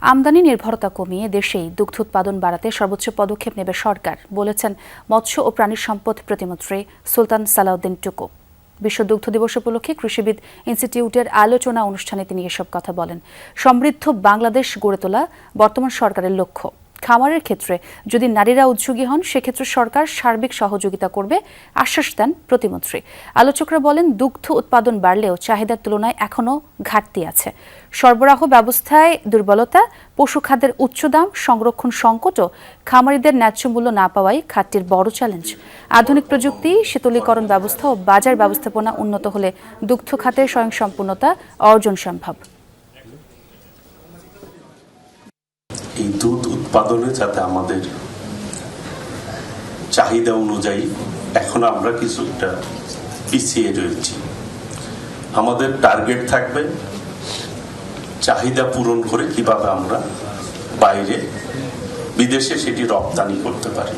আমদানি নির্ভরতা কমিয়ে দেশেই দুগ্ধ উৎপাদন বাড়াতে সর্বোচ্চ পদক্ষেপ নেবে সরকার, বলেছেন মৎস্য ও প্রাণী সম্পদ প্রতিমন্ত্রী সুলতান সালাউদ্দিন টুকু। বিশ্ব দুগ্ধ দিবস উপলক্ষে কৃষিবিদ ইনস্টিটিউটের আলোচনা অনুষ্ঠানে তিনি এসব কথা বলেন। সমৃদ্ধ বাংলাদেশ গড়ে তোলা বর্তমান সরকারের লক্ষ্য। খামারের ক্ষেত্রে যদি নারীরা উদ্যোগী হন, সেক্ষেত্রে সরকার সার্বিক সহযোগিতা করবে, আশ্বাস দেন প্রতিমন্ত্রী। আলোচকরা বলেন, দুগ্ধ উৎপাদন বাড়লেও চাহিদার তুলনায় এখনও ঘাটতি আছে। সরবরাহ ব্যবস্থায় দুর্বলতা, পশু খাদ্যের উচ্চ দাম, সংরক্ষণ সংকট ও খামারিদের ন্যায্য মূল্য না পাওয়াই খাতটির বড় চ্যালেঞ্জ। আধুনিক প্রযুক্তি, শীতলীকরণ ব্যবস্থা ও বাজার ব্যবস্থাপনা উন্নত হলে দুগ্ধ খাতের স্বয়ংসম্পূর্ণতা অর্জন সম্ভব। এই দুধ উৎপাদনে যাতে আমাদের চাহিদা অনুযায়ী এখন আমরা কিছুটা পিছিয়ে রয়েছি। আমাদের টার্গেট থাকবে চাহিদা পূরণ করে কিভাবে আমরা বাইরে বিদেশে সেটি রপ্তানি করতে পারি।